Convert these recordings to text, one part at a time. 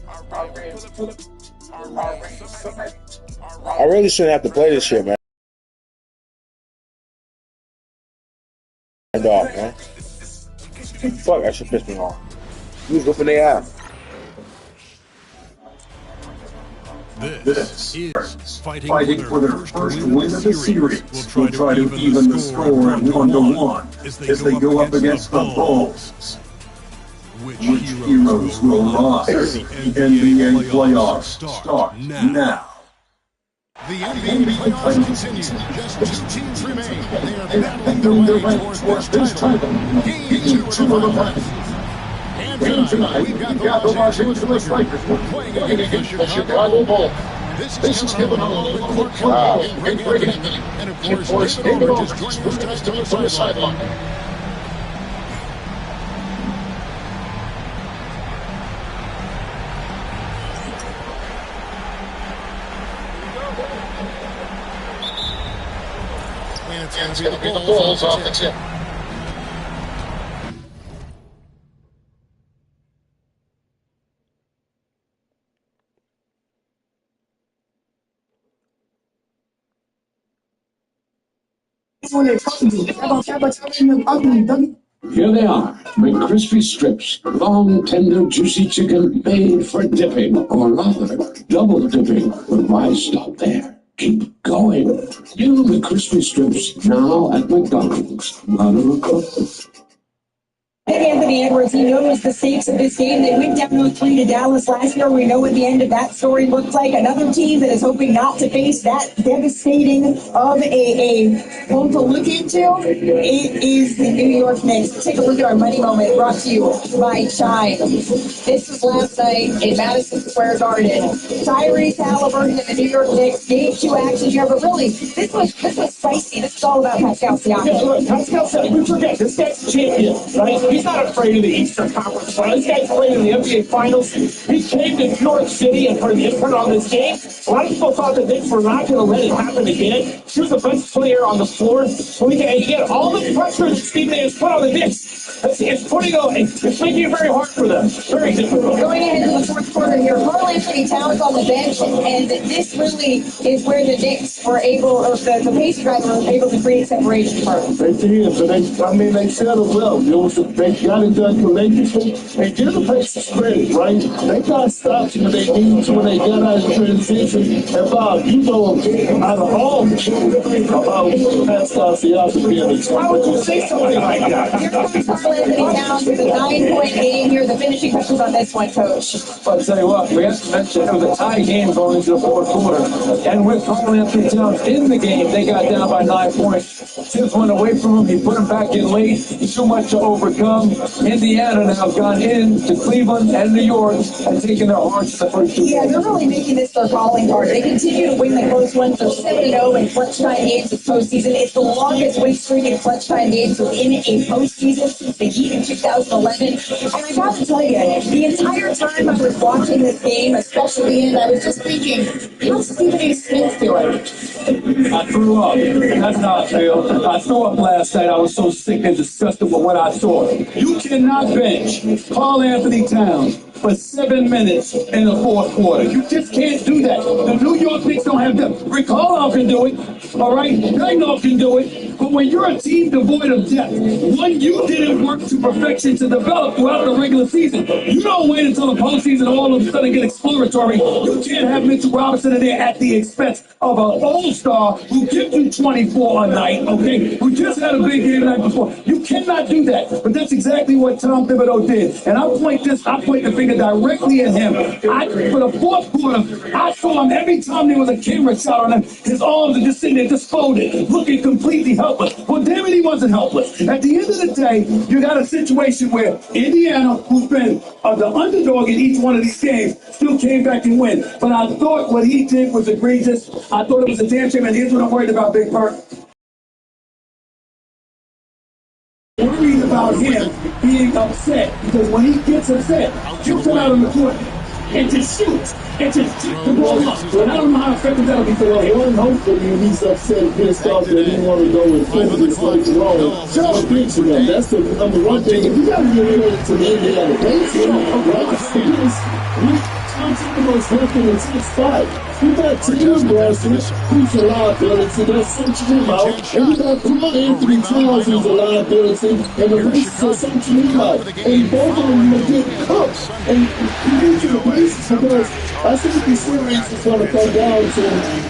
I really shouldn't have to play this shit, man. Off, man. Fuck, that should piss me off. Who's whooping their ass? This is fighting for their first win of the series. Will try to even the score at 1-1 as they go up against the Bulls. Which heroes will rise? The NBA playoffs start now. The NBA playoffs continue. Just 2 teams remain. They are battling their way towards this title. Game 2 of the playoffs. And tonight, we've got the Los Angeles Lakers playing against the Chicago Bulls. This is given a little bit more crowd and breaking. And of course, David Aldridge joining us tonight from the sideline. And it's going to be the Bulls off the tip. Here they are, McCrispy strips, long, tender, juicy chicken made for dipping, or rather, double dipping. But why stop there? Keep going. New McCrispy strips now at McDonald's. Hey, Anthony Edwards, he knows the stakes of this game. They went down 0-3 to Dallas last year. We know what the end of that story looks like. Another team that is hoping not to face that devastating of a one to look into. It is the New York Knicks. Take a look at our money moment brought to you by Chai. This was last night in Madison Square Garden. Tyrese Halliburton and the New York Knicks, game 2 action here, but really, this was spicy. This is all about Pascal Siakam. Yeah, look, Pascal Siakam, we forget, this guy's a champion, right? He's not afraid of the Eastern Conference Finals. This guy's played in the NBA Finals. He came to New York City and put on this game. A lot of people thought the Knicks were not going to let it happen again. He was the best player on the floor. So he get all the pressure that Steve A has put on the Knicks. It's making it very hard for them. Very difficult. Going ahead to the fourth quarter here, Karl-Anthony Towns on the bench, and this really is where the Knicks were able, or the Pacers were able to create separation for them. They did, but they settled well. They got it done collectively. They give the Pacers credit, right? They got stops when they needed to, when they got out of transition. And Bob, you know, out of all the children about Pascal Siakam being a Why would you say something like that? Here comes Karl-Anthony Towns with a 9-point game here. The finishing touches on this one, Coach. I'll tell you what, we have to mention it was a tie game going into the fourth quarter. And with Karl-Anthony Towns in the game, they got down by 9 points. Tibbs went away from him. He put him back in late. Too much to overcome. Indiana now have gone into Cleveland and New York and taken their hearts the first 2 games. Yeah, they're really making this their calling card. They continue to win the close ones. They're 7-0 in clutch time games this postseason. It's the longest win streak in clutch time games within a postseason since the Heat in 2011. And I got to tell you, the entire time I was watching this game, especially I was just thinking, how's Stephen A. Smith doing? I threw up. That's how I feel. I threw up last night. I was so sick and disgusted with what I saw. You cannot bench Karl-Anthony Towns for 7 minutes in the fourth quarter. You just can't do that. The New York Knicks don't have depth. Rick Carlisle can do it, all right? Ragnar can do it. But when you're a team devoid of depth, one, you didn't work to perfection to develop throughout the regular season. You don't wait until the postseason all of a sudden get exploratory. You can't have Mitchell Robinson in there at the expense of an all-star who gives you 24 a night, okay? Who just had a big game the night before. You cannot do that. But that's exactly what Tom Thibodeau did. And I point the finger directly at him. For the fourth quarter, I saw him every time there was a camera shot on him, his arms are just sitting there, just folded, looking completely helpless. Well, damn it, he wasn't helpless. At the end of the day, you got a situation where Indiana, who's been the underdog in each one of these games, still came back and win. But I thought what he did was egregious. I thought it was a damn shame, and here's what I'm worried about, Big Perk. Worried about him being upset, because when he gets upset, he'll come out on the court and just shoot and just kick the ball up. And I don't know how effective that'll be for him. One hopefully he's upset and pissed off that he want to go and finish this like wrong. Just speak to them. That's the number one thing. If you got to get rid of it to the Indiana Pacers, players left in the top spot. You got Tim Boston, who's a liability, that's essentially out. And you got Carl Anthony Towns, who's a liability, and the rest is essentially out. And both of them are getting cooked. And you need to the basis because I think the series is going to come down to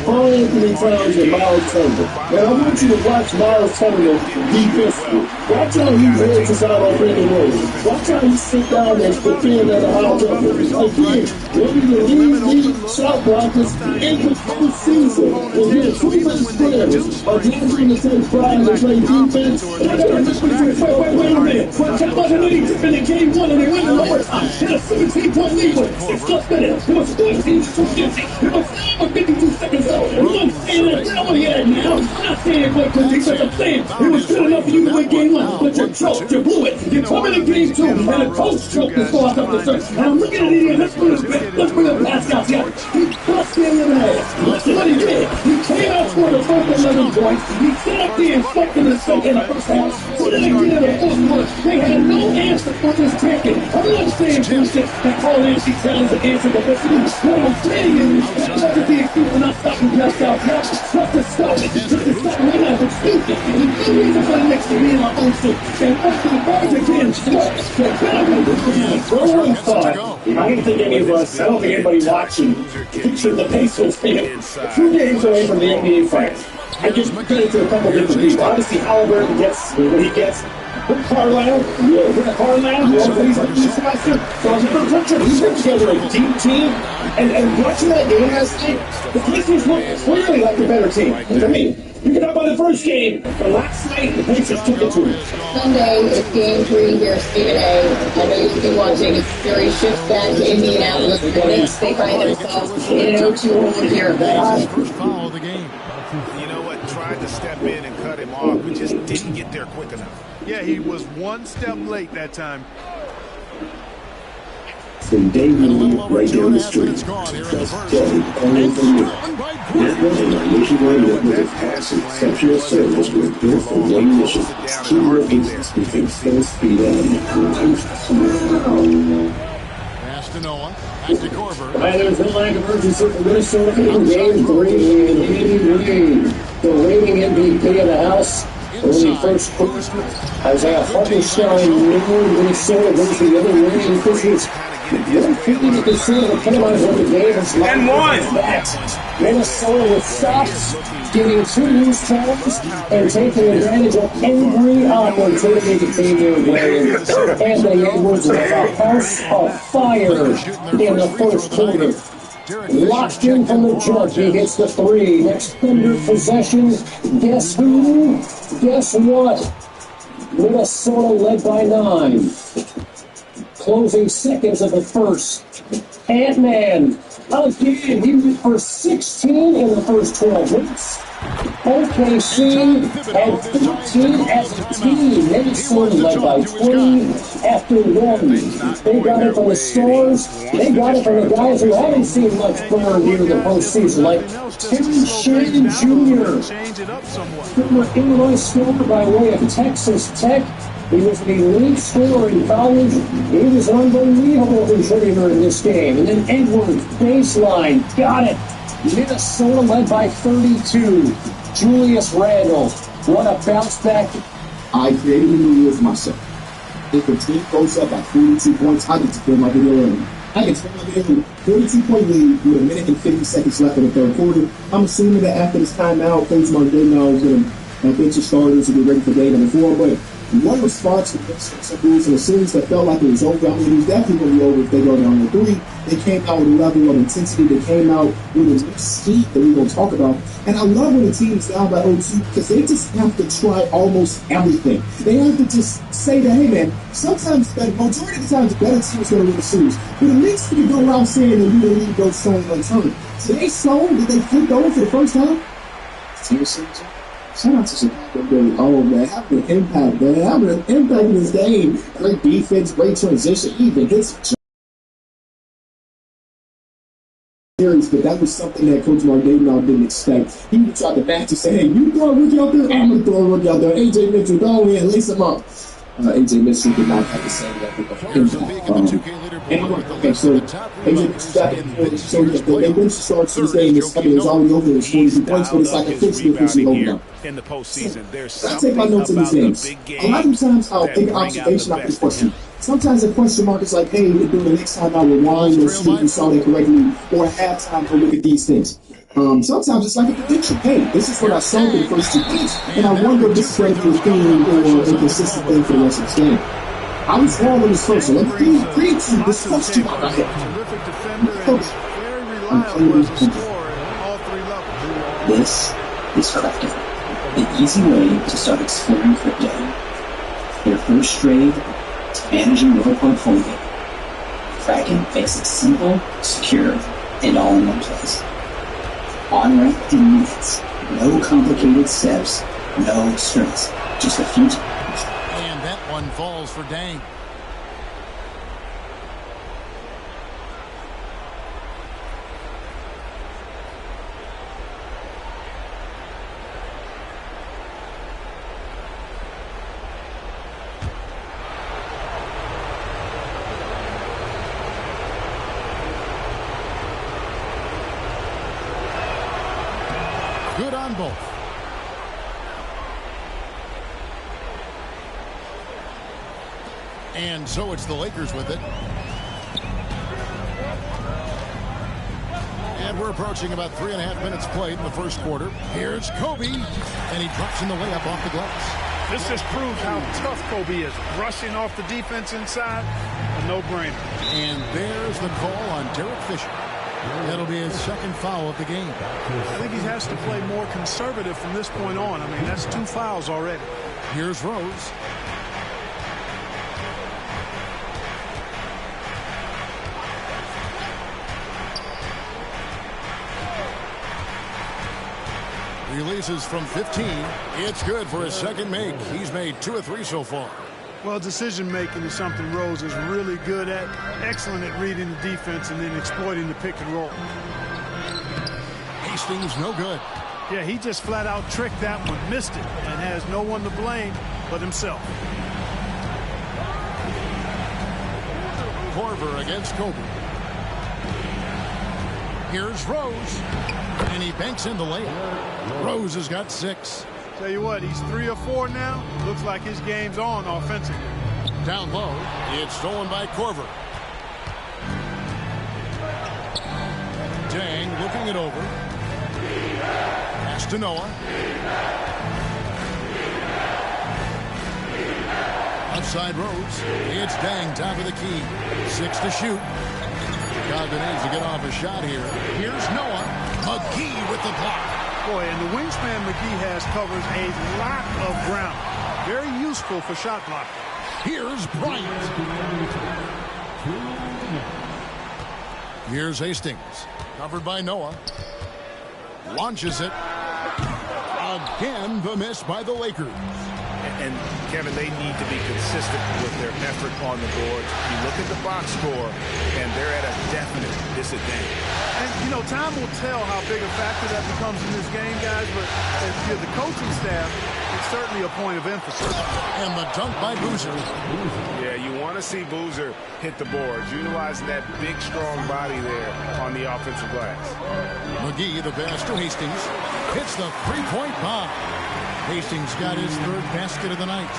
Carl Anthony Towns and Miles Turner. And I want you to watch Miles Turner defensively. Watch how he ranges out on Brandon Williams. Watch how he sit down and defend at a high level. Again, one of the lead shot blockers in the postseason. And then two best players are dancing to take pride and play defense. Wait a minute. How about the Knicks in the game one and they win in overtime? In a 17-point lead with 6 minutes. It was 14 to 50. It was 52 seconds left. And I'm saying that's what he had now. I'm not saying what good defense. I'm saying it was good enough for you to win game one, but you choked, you blew it. You come in game two, and a coach choked this ball out of the search. And I'm looking at it here. Let's bring the Pascal here. He bust me in the head. Listen what he did. He came out for the first 11 points. He set up the instruction in the first half. So then again in the fourth quarter, they had no answer for this taking. I'm not saying bullshit that Carl Anthony Towns the answer to this. What I'm saying is, that's not the excuse for not stopping Pascal. Not to stop it. Just to stop right now. It's stupid. There's no reason for the next to be in our own suit. And after the birds again, I don't think any of us, I don't think anybody watching picture the Pacers being 2 days away from the NBA Finals. I just get into a couple different people. Obviously, Halliburton gets what he gets. Rick Carlisle, he's a beast master. So I was he's put together a deep team. And watching that game last night, the Pacers look clearly like the better team. I mean, you can talk about the first game, but last night the Pacers took it to him. Sunday is game 3 here, Stephen A. I know you've been watching. It's series shifts back to Indianapolis. The Knicks, they find themselves in an 0-2 hole here. First foul of the game. You know what? Tried to step in and cut him off, but just didn't get there quick enough. Yeah, he was one step late that time. From day one, right down the street, just Kelly, only for you. This building on Nationwide Network of past exceptional service was built for one mission. Key workers who think full speed ahead. Pass to Noah. Back to Corver. There's no lack of urgency for Minnesota in game 3 and leading the reigning MVP of the house. Early first quarter, Isaiah Hartenstein knew Minnesota versus the other reigning officials. One feeling that the center epitomized what the game is like. And one! Minnesota with stops, getting 2 loose turns, and taking advantage of every opportunity to clean their way. Anthony Edwards with a house of fire in the first quarter. Locked in from the jump, he hits the 3. Next Thunder possession, guess who? Guess what? Minnesota led by 9. Closing seconds of the first. Ant-Man, again, he went for 16 in the first 12 minutes. OKC had 13 as a team. Minnesota led by 20 after 1. They got it from the stars. They got it from the guys who haven't seen much burn here in the postseason, like Terry Shannon Jr., former Illinois scorer by way of Texas Tech. He was an elite scorer in college. He was an unbelievable contributor in this game. And then Edwards, baseline, got it. Minnesota led by 32. Julius Randle, what a bounce back. I created a new with myself. If the team goes up by 42 points, I get to film my video early. I can tell my video 42-point lead with 1 minute and 50 seconds left in the third quarter. I'm assuming that after this timeout, Coach Mark Daigneault is going to bench the starters to get ready for game number 4. But one response to the Bulls in a series that felt like it was over. I mean, it was definitely going to be over if they go down to 3. They came out with a level of intensity. They came out with a speed that we're going to talk about. And I love when the team is down by 0-2 because they just have to try almost everything. They have to just say that, hey, man, sometimes, the majority of the time, the better team is going to win the series. But at least we can go around saying that we will leave those stone unturned. Today, so did they flip over for the first time? Shout out to Chicago, Billy. Oh, man, having an impact, man. Having an impact in this game. Great defense, great transition, even hits series, but that was something that Coach Mark Daigneault didn't expect. He tried to match and say, hey, you throw a rookie out there, I'm going to throw a rookie out there. AJ Mitchell, go in, lace him up. AJ Mitchell did not have the same level of impact. Okay, so AJ Mitchell's back in the fourth. So the bench starts this game. It's already over. It's 42 points, but it's like a fixed difference over now. In the postseason, there's I take my notes in these games. A lot of times I'll take observation after the question. Sometimes the question mark is like, hey, during the next time I rewind or see if you saw that correctly, or at halftime I'll look at these things. Sometimes it's like a prediction. Hey, this is what I saw in the first 2 games, and I wonder if this is going to be a theme or a consistent thing for the rest of the game. I was wrong on this first, so let me read to this question I got here. This is Kraken, an easy way to start exploring crypto. Their first trade to managing your portfolio. Kraken makes it simple, secure, and all in one place. On-ramp in minutes, no complicated steps, no stress, just a few times. And that one falls for Dang. Good on both. And so it's the Lakers with it. And we're approaching about 3.5 minutes played in the first quarter. Here's Kobe, and he drops in the layup off the glass. This just proves how tough Kobe is. Rushing off the defense inside, a no-brainer. And there's the call on Derek Fisher. That'll be his second foul of the game. I think he has to play more conservative from this point on. I mean, that's 2 fouls already. Here's Rose. Releases from 15. It's good for his second make. He's made 2 of 3 so far. Well, decision-making is something Rose is really good at. Excellent at reading the defense and then exploiting the pick and roll. Hastings, no good. Yeah, he just flat-out tricked that one, missed it, and has no one to blame but himself. Korver against Kobe. Here's Rose, and he banks in the layup. Rose has got 6. Tell you what, he's 3 or 4 now. Looks like his game's on offensively. Down low, it's stolen by Korver. Dang looking it over. Pass to Noah. Outside Rose. It's Dang, top of the key. 6 to shoot. Chicago needs to get off a shot here. Here's Noah. McGee with the block. Boy, and the wingspan McGee has covers a lot of ground. Very useful for shot blocking. Here's Bryant. Here's Hastings. Covered by Noah. Launches it. Again, the miss by the Lakers. And Kevin, they need to be consistent with their effort on the boards. You look at the box score, and they're at a definite disadvantage. And, you know, time will tell how big a factor that becomes in this game, guys, but if you're the coaching staff, it's certainly a point of emphasis. And the dunk by Boozer. Yeah, you want to see Boozer hit the boards, utilizing that big, strong body there on the offensive glass. McGee, the pass to Hastings. Hits the three-point bomb. Hastings got his 3rd basket of the night.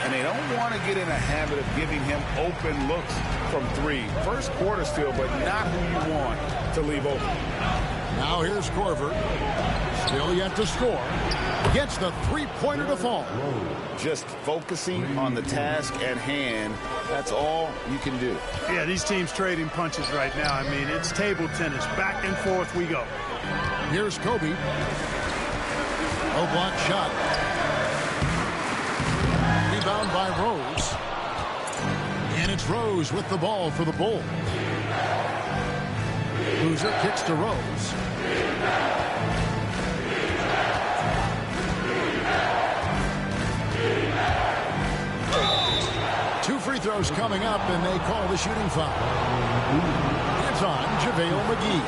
And they don't want to get in a habit of giving him open looks from 3. First quarter still, but not who you want to leave open. Now here's Korver. Still yet to score. Gets the 3-pointer to fall. Just focusing on the task at hand. That's all you can do. Yeah, these teams trading punches right now. I mean, it's table tennis. Back and forth we go. Here's Kobe. No block shot. Rebound by Rose. And it's Rose with the ball for the Bulls. Boozer kicks to Rose. Two free throws coming up, and they call the shooting foul. It's on. JaVale McGee.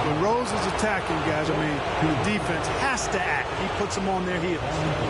When Rose is attacking, guys, the defense has to act. He puts them on their heels.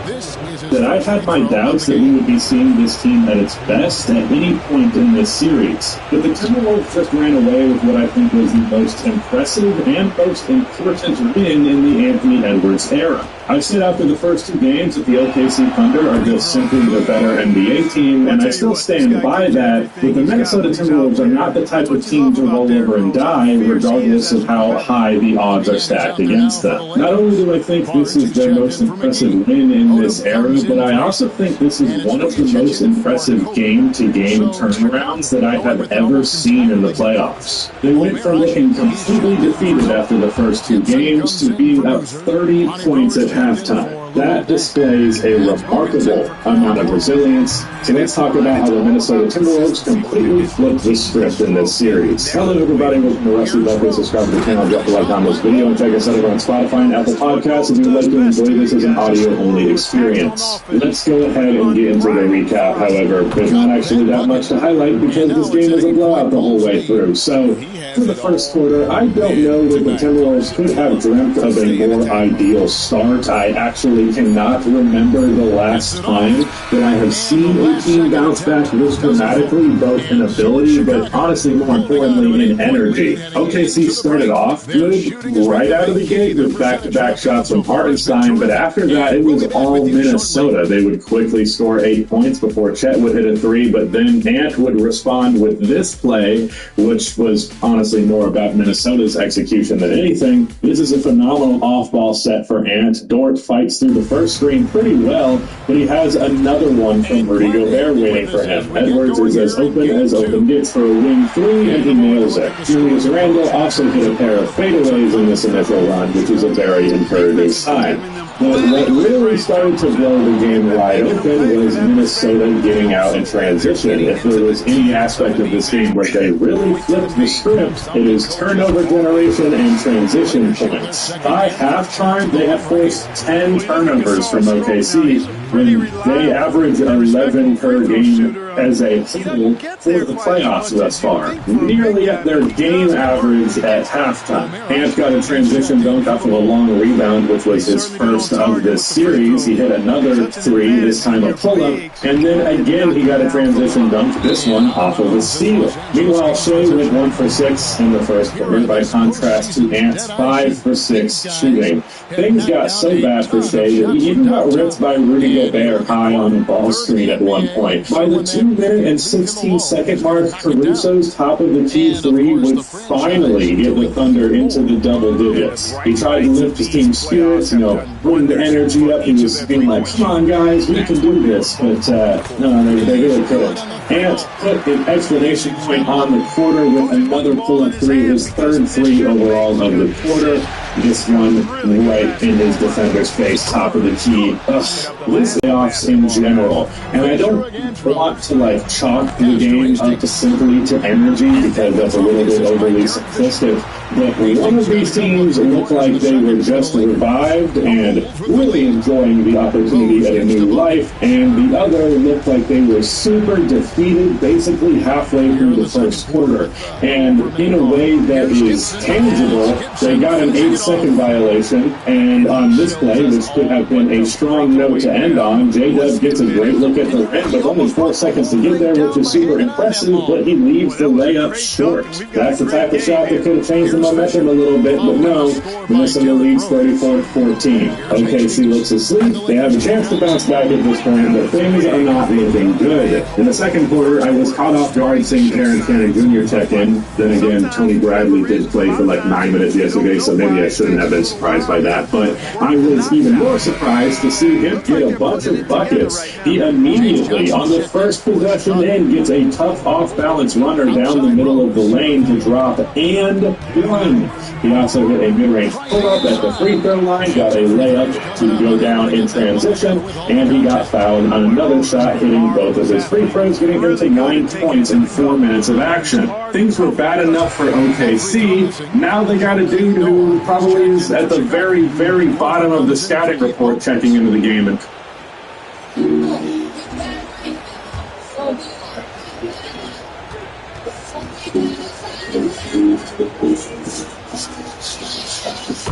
This is his that I've had my doubts that we would be seeing this team at its best at any point in this series. But the Timberwolves just ran away with what I think was the most impressive and most important win in the Anthony Edwards era. I've said after the first two games that the OKC Thunder are just simply the better NBA team, and I still stand by that, but the Minnesota Timberwolves are not the type of team to roll over and die, regardless of how high the odds are stacked against them. Not only do I think this is their most impressive win in this era, but I also think this is one of the most impressive game-to-game turnarounds that I have ever seen in the playoffs. They went from looking completely defeated after the first two games to being up 30 points at halftime. That displays a remarkable amount of resilience. So let's talk about how the Minnesota Timberwolves completely flipped the script in this series. Hello everybody, welcome to Rusty Bucket. Subscribe to the channel, drop a like on this video, and check us out over on Spotify and Apple Podcasts if you would like to enjoy this as an audio-only experience. Let's go ahead and get into the recap. However, there's not actually that much to highlight because this game was a blowout the whole way through. So, for the first quarter, I don't know that the Timberwolves could have dreamt of a more ideal start. I actually cannot remember the last time that I have seen a team bounce back this dramatically, both in ability, but honestly, more importantly, in energy. OKC started off good right out of the gate with back-to-back shots from Hartenstein, but after that, it was all Minnesota. They would quickly score 8 points before Chet would hit a three, but then Ant would respond with this play, which was honestly more about Minnesota's execution than anything. This is a phenomenal off-ball set for Ant. Dort fights through the first screen pretty well, but he has another one from Rudy Gobert waiting for him. Edwards is as open gets for a wing three, and he nails it. Julius Randle also hit a pair of fadeaways in this initial run, which is a very encouraging sign. But what really started to blow the game wide open was Minnesota getting out in transition. If there was any aspect of this game where they really flipped the script, it is turnover generation and transition points. By halftime, they had forced 10 turnovers from OKC, when they average 11 per game as a whole for the playoffs thus far. Nearly at their game average at halftime. Ant got a transition dunk off of a long rebound, which was his first of this series. He hit another three, this time a pull-up, and then again he got a transition dunk, this one off of a steal. Meanwhile, Shea went 1 for 6 in the first quarter, by contrast to Ant's 5 for 6 shooting. Things got so bad for Shea that he even got ripped by Rudy Gobert high on the ball screen at one point. By the 2-minute and 16-second mark, Caruso's top of the key three would finally get the Thunder into the double digits. He tried to lift his team's spirits, bring the energy up. He was being like, come on guys, we can do this. But no, they really couldn't. Ant put an explanation point on the quarter with another pull-up three, his third three overall of the quarter. This one right in his defender's face, top of the key. This playoffs in general. And I don't want to chalk the game up simply to energy because that's a little bit overly simplistic. But one of these teams looked like they were just revived and really enjoying the opportunity at a new life, and the other looked like they were super defeated basically halfway through the first quarter. And in a way that is tangible, they got an 8-second violation, and on this play, which could have been a strong note to end on, J-Dub gets a great look at the rim with only 4 seconds to get there, which is super impressive, but he leaves the layup short. That's the type of shot that could have changed the momentum a little bit, but no, Minnesota leads 34-14. OKC looks asleep. They have a chance to bounce back at this point, but things are not looking good. In the second quarter, I was caught off guard seeing Terrence Cannon Jr. check in. Then again, Tony Bradley did play for 9 minutes yesterday, so maybe I shouldn't have been surprised by that, but I was even more surprised to see him get a bunch of buckets. He immediately, on the first possession in, gets a tough off-balance runner down the middle of the lane to drop and one. He also hit a mid-range pull-up at the free throw line, got a layup to go down in transition, and he got fouled on another shot, hitting both of his free throws, getting him to 9 points in 4 minutes of action. Things were bad enough for OKC. Now they got a dude who probably is at the very, very bottom of the scouting report checking into the game. And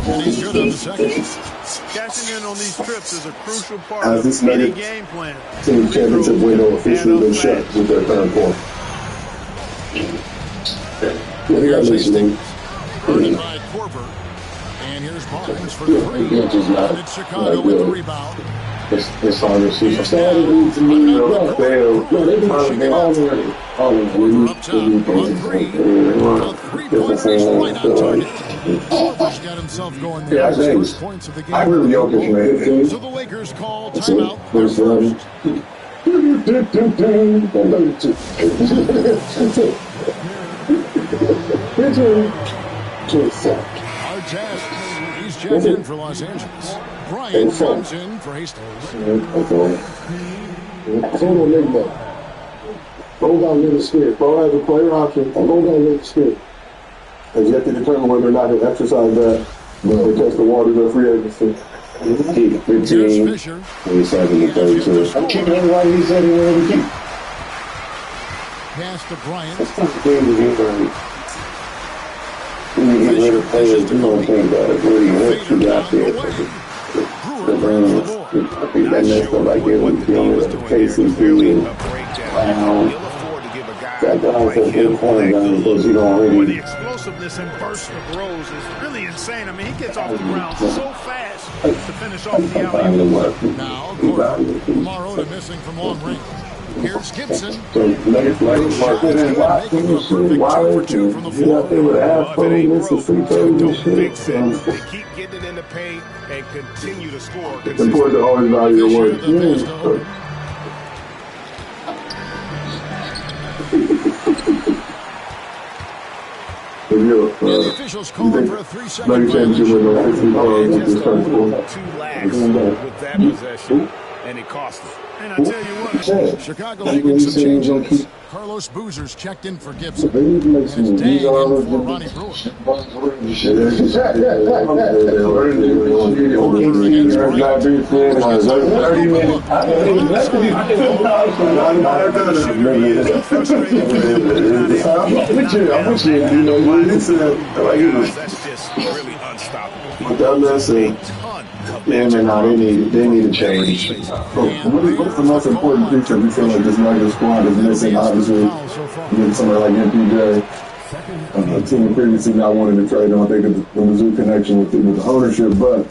And he's good on the second. Cashing in on these trips is a crucial part As of this any Nuggets game plan. team championship window officially been shut with their third quarter. Here's Hastings. Guarded by Korver. And here's Barnes for the three. And it's Chicago with the rebound. It's on the season. Started to me, they all Korver up top. On three. A three-pointer right on target. Korver's got himself going there. His first points of the game. I really Jokic, man. So the Lakers call timeout. Hard task. He's checked in for Los Angeles. Bryant comes in for Hastings. Hold on, Nick, though. Hold on, little spirit. Bro has a player option. Hold on, little spirit. Has yet to determine whether or not he'll exercise that or test the waters of free agency. 15, 27, and 32. I'm keeping everybody he said he wanted to keep. Pass to Bryant. That's not the game to get right. When you get rid of players, you don't think about it. Really, once you got there, I think that next one like it was dealing with KCP and that guy said good point down because you don't really. The explosiveness and burst of Rose is really insane. I mean, he gets off the ground so fast to finish off the alley. Now, Gordon. Morrow to missing from long range. Here's Gibson. So, like Martin and Watson and shit, Wallace, and you know, they would have played this and free throws and shit. They keep getting it in the paint and continue to score. It's important to always value your work. The officials call for a 3-second Two lags with that possession, and it cost them. And I tell you what, Chicago making some changes. Carlos Boozer's checked in for Gibson. It's Dang in for Ronnie Brewer. That's just really unstoppable. Yeah, man, they need to change. What's the most important feature we feel like this Nuggets squad is missing? Obviously, you get somebody like MPJ. A team previously not wanting to trade him. I think it's the Mizzou connection with the ownership, but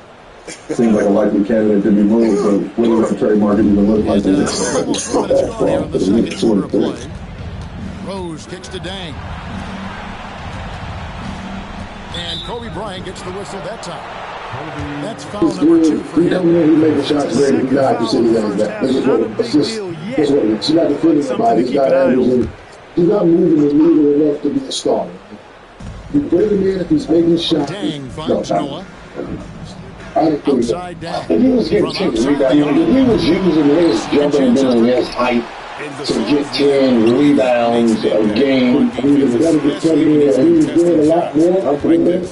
seems like a likely candidate to be moved. But what does the trade market even look like? Rose kicks to Dang. And Kobe Bryant gets the whistle that time. That's foul number 2 for him. He's making shots great. He's not just sitting there. It's just not the feeling about it. He's not moving the needle enough to be a star. You bring him in if he's making shots. Dang finds Noah. Outside down. If he was getting 10 rebounds, if he was using his jumping and doing his height to get 10 rebounds a game, he was doing a lot more. I think that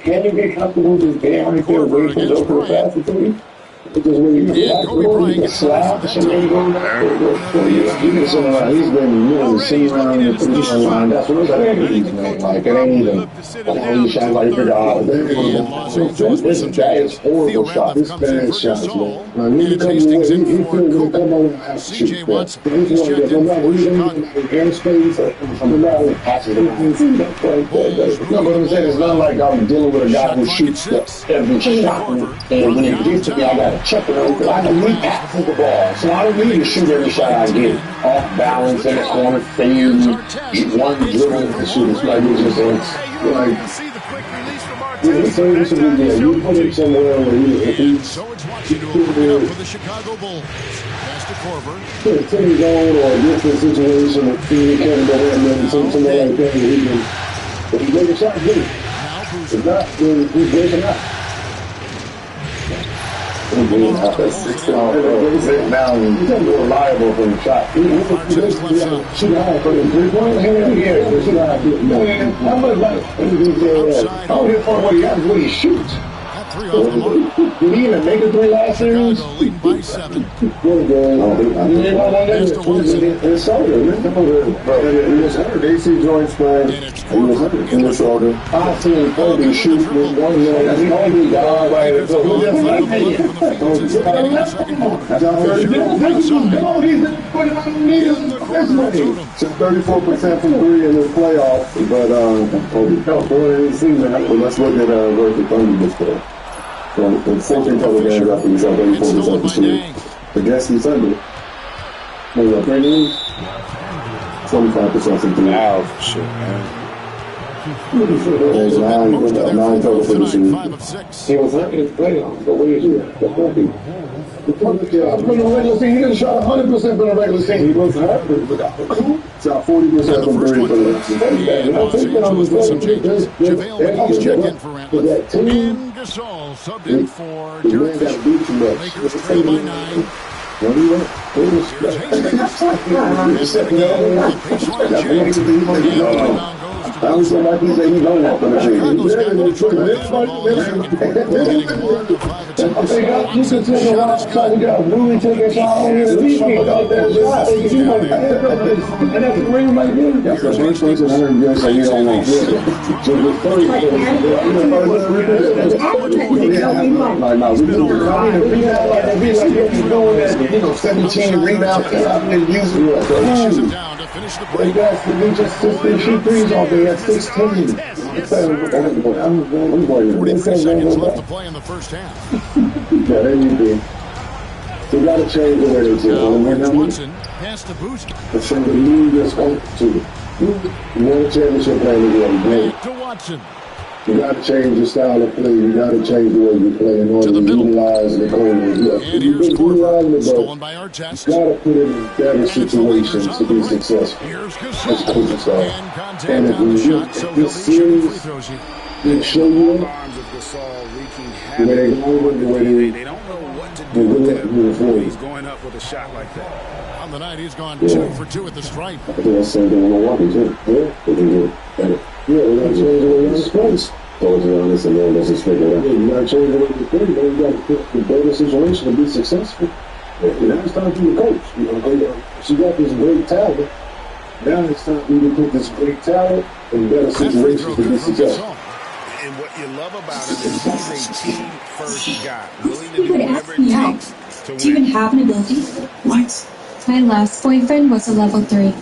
can you get comfortable just down if they're away from the open basket to me? Because when you get you can slap and then go down. He's been really sitting around in the position line. That's what it is, man. Like, it ain't even he shot like a dog. That is horrible shot. This bad shots, man. When he comes away, he feels going to come over and have to shoot. He's one of them. No matter who's in airspace, no matter what passes him. No, but I'm saying it's not like I'm dealing with a guy who shoots every shot. And when it gets to me, I got to check it over. I can leap past the ball. So I don't need to shoot every shot I get. Off balance in the corner, fade, one dribble and shoot. It's like it's just like you put it somewhere where so it's watching to open it up for the Chicago Bulls. Pass to Korver. Put a team zone or a different situation with Kevin Durant and then something like that. If he makes a shot, good. If not, then he's breaking out. He's reliable for the shot. Shoot high for the 3-point. Shoot high. I don't hear for what he has when he shoots. three off the mark. Did he even make a three last series? Chicago leading by 7. His shoulder. He was hurt. AC joints playing. He was hurt in the shoulder. I've seen Kobe shoot with 1 minute. He only got all right. So who just like Just 34% from 3 in the playoffs, but let's look at versus Thunder this day. So the 14 total games after we shot 34% the guess he's Thunder. What was that, 3 games? 25% from 3. Wow, shit, man. There's 9 total for the season. 5 of 6. He was hurt in his playoffs, but where is he? From the regular season, he didn't shot 100% from the regular season. He was hurt, shot 40% from 3 for the JaVale checked in for Antler. And Gasol subbed in for Derek Fisher. Lakers trail by 9. I was so lucky that he don't want to change. You can take a lot of time. You got to really take a shot on your feet out there. And that's the ring right there. That's the first person I heard you say you don't want. So the first person, 17 rebounds, and using it. They got to be just 15 shoot threes all day at 16. 43 seconds left to play in the first half. Yeah, there you be. So you got to change the way they do it. Watson pass to Boozer. The same the league is going to. You want a championship plan again. Back to Watson. You got to change your style of play. You got to change the way you play in order to utilize the corners. And here's Korver, stolen by Artest. You got to put it in better situations to be successful. Here's That's Gasol. coaching style. And contact And if on the you shot, so he'll be shooting free throws here. they show you the way they go over the way They don't know what to do with him when he's going up with a shot like that. On the night, he's gone 2 for 2 at the stripe. I think that's the same thing in Milwaukee, too. Yeah, they can do better. Yeah, we got to change the way you space. Those are honest and then let's just figure it out. Yeah, you got to change the way you play. You got to put the better situation to be successful. Yeah, now it's time for you to coach. You know, she got this great talent. Now it's time for you to put this great talent in better situations to be successful. And what you love about him is he's a team-first guy, willing to You do could whatever ask it me out. takes to Do you even win. have an ability? What? My last boyfriend was a level 3.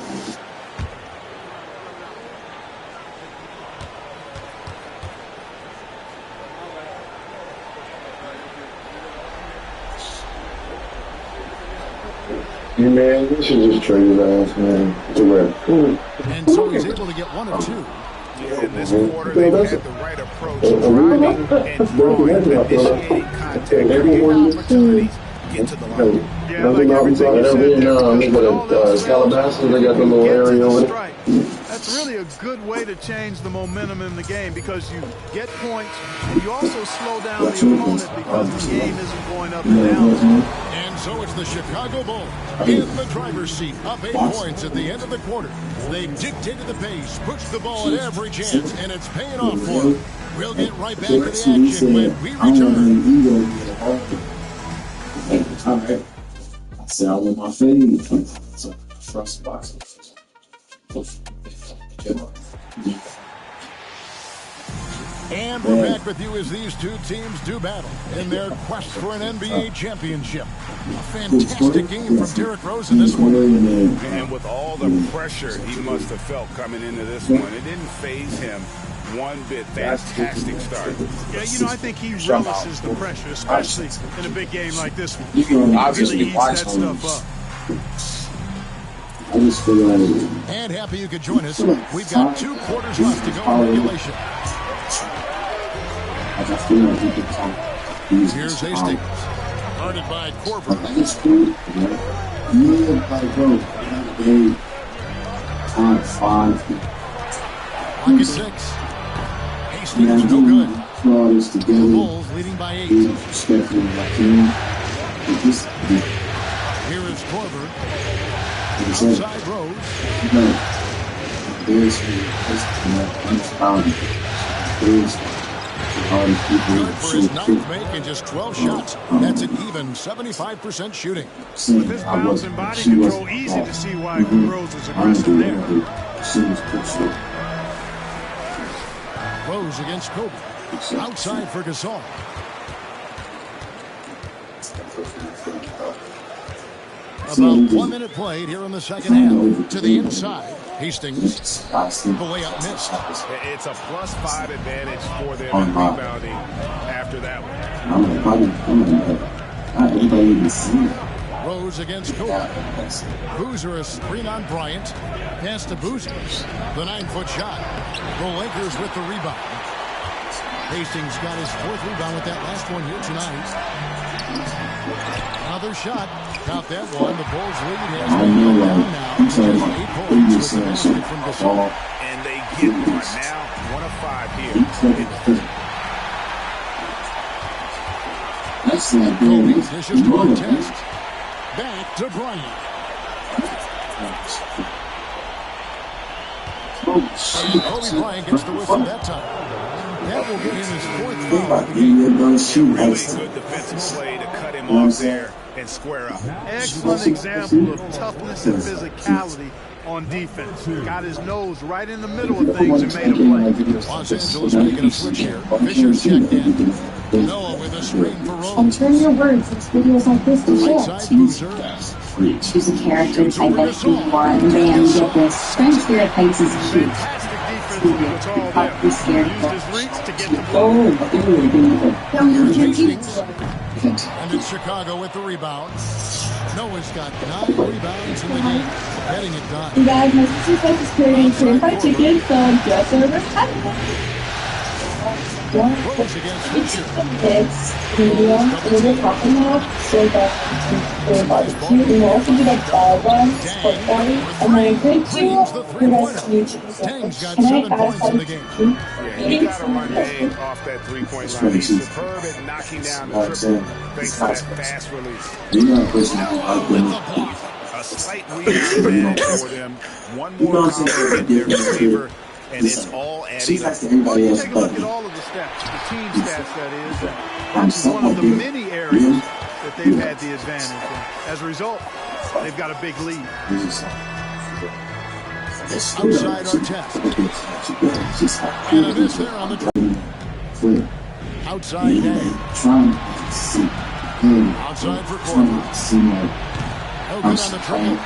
You man, we should just trade his ass, man. To where? And so he's able to get 1 of 2. In this quarter, they've had the right approach, driving and throwing, initiating contact, creating opportunities, get to the line. Yeah, like everything you said. Calabasas, they got the little area over there. That's really a good way to change the momentum in the game because you get points and you also slow down the opponent because the game isn't going up and down. And so it's the Chicago Bulls in the driver's seat, up 8 points at the end of the quarter. They've dictated the pace, pushed the ball at every chance, and it's paying off for them. We'll get right back to the action when we return. All right. I said I want my fade. So, trust box. And we're back with you as these two teams do battle in their quest for an NBA championship. A fantastic game from Derrick Rose in this one. And with all the pressure he must have felt coming into this one, it didn't faze him one bit. Fantastic start. Yeah, you know, I think he relishes the pressure, especially in a big game like this one. You can obviously really eats watch that stuff up. I just feel like And happy you could join us. We've got 2 quarters left to go in regulation. I feel like he can talk. Here's Hastings. Guarded by Korver. It's cool. Yeah, like, bro, they on 5. Lock at 6. Hastings no good. Put all this The together. Bulls leading by 8. Be respectful like him. Here is Korver. It's Outside Rose. there's I'm found there's Good for his ninth make in just 12 shots. That's an even 75% shooting. With his bounce and body control, easy to see why Rose was aggressive there. Rose against Kobe. Outside for Gasol. About 1 minute played here in the second half. To the inside. Hastings. The layup missed. It's a +5 advantage for them in rebounding after that one. Rose against Kobe. Boozer a screen on Bryant. Pass to Boozer. The 9-foot shot. The Lakers with the rebound. Hastings got his 4th rebound with that last one here tonight. Another shot. Count that one. The Bulls lead has been down now. Just 8 points with the basket from Gasol. And they get one now. 1 of 5 here. Kobe dishes to a test. Back to Bryant. And Kobe Bryant gets the whistle that time. That will get him his 4th foul of the game. Really good defensive play to cut him off there and square up. Excellent example of toughness and physicality on defense. Got his nose right in the middle of things and made a play. Los Angeles making a switch here. Fisher's checked in. Noah with a screen for Rose. Turn your words into videos like this to share. Right side, Boozer. Choose a character type that you want, and bam, get this. French Spirit Heights is huge. Fantastic defense with what's all there. Used his reach to get the ball. Here's Hastings. And it's Chicago with the rebound. Noah's got 9 rebounds in the game. Getting it done. You guys, my sister's like this creating 25 tickets, so just over Rose against Fisher. It's video, we'll be talking about, so that we're barbecue, and we'll also do like one, sport party, and then grade 2, the rest of Tang's got 7 points in the game. Yeah, he got to run game off that 3-point line. He's superb at knocking down the triple thanks to that fast release. A slight rebound advantage for them. One more power in their favor, and it's all adding up. Well, you take a look at all of the stats, the team stats, that is. That's one of the many areas that they've had the advantage. And as a result, they've got a big lead. Outside Artest. And a miss there on the outside Day. Outside for Corbin. No good on the triple.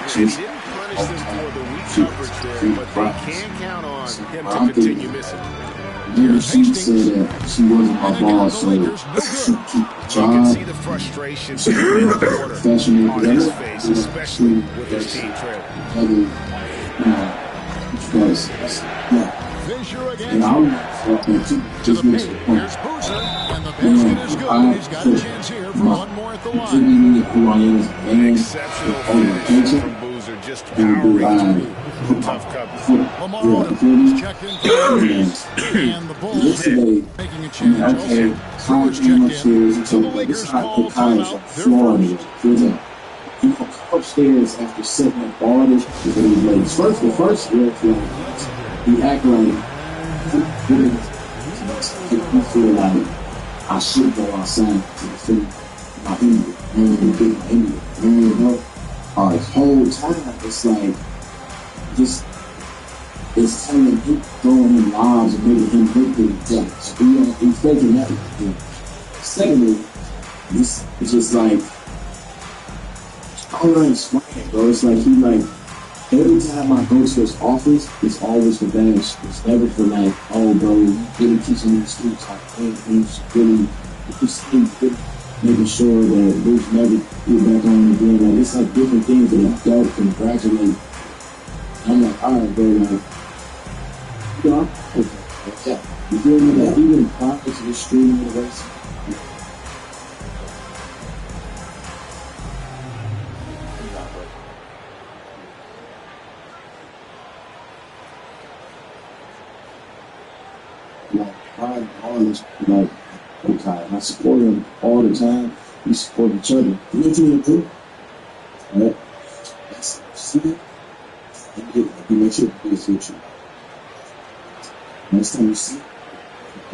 He didn't punish them for the weak coverage there, but they can count on him to continue missing. Here's Hastings. She wasn't my ball, so You can see the frustration in the quarter on his face, especially with his team trailing. Fisher again. To the paint. Here's Boozer. And the basket is good. He's got a chance here for one more at the line. An exceptional finish from Boozer, just powering through tough coverage. Lamar Odom checked in for and the Bulls making a change also. Stewart's checked in. So the Lakers call timeout. They're first. He come upstairs after setting up all this with his legs. The first red flag, he act like he feel like I should go outside to defend my India. You know, this whole time it's like just it's telling him throwing him lobs and making him look good. So he's faking that. Secondly, it's just like I don't know explain it, bro. It's like he like every time I go to his office, it's always for bad. It's never for like, oh, bro, you really teaching me the streets. He's really making sure that Bruce never get back on again. Like it's like different things that he don't congratulate. I'm like, all right, bro, like, you know, yeah. You feel me? Like even prior to the stream university. Like, all this, like, okay, I support him all the time. We support each other. You know what you do? Right? That's see. You make sure he is with you. Next time you see,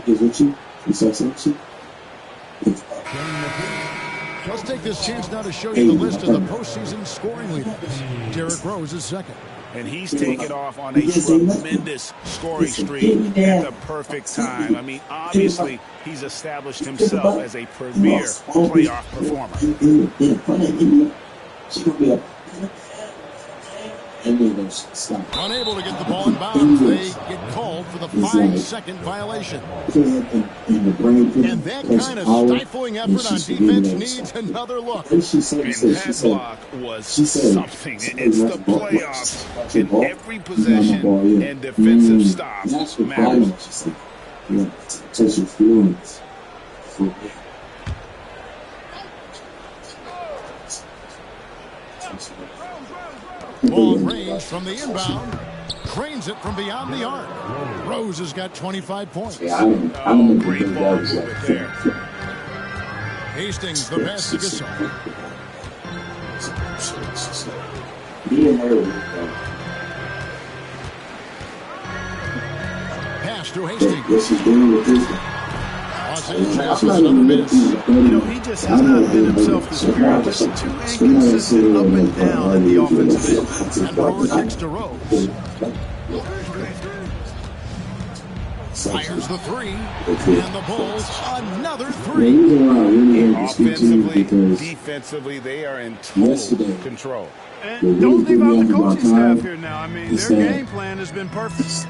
he is with you. Let's take this chance now to show you the list of the postseason scoring leaders. Derrick Rose is second. And he's taken off on a tremendous scoring streak at the perfect time. I mean, obviously, he's established himself as a premier playoff performer. Unable to get the ball in bounds, they get called for the 5-second violation. And that kind of stifling effort on defense needs another look. And that block was something. It's the playoffs, and every possession and defensive stop matters. Long range from the inbound. Cranes it from beyond the arc. Rose has got 25 points. Oh, great ball movement there. Hastings the pass to Gasol. Pass to Hastings. Los Angeles with another miss. You know, he just has not been himself this year. Just too inconsistent up and down in the offensive end. And Brewer kicks to Rose. Fires the three. And the Bulls another three. Offensively, defensively, they are in total control. And don't leave out the coaching staff here now. I mean, their game plan has been perfect.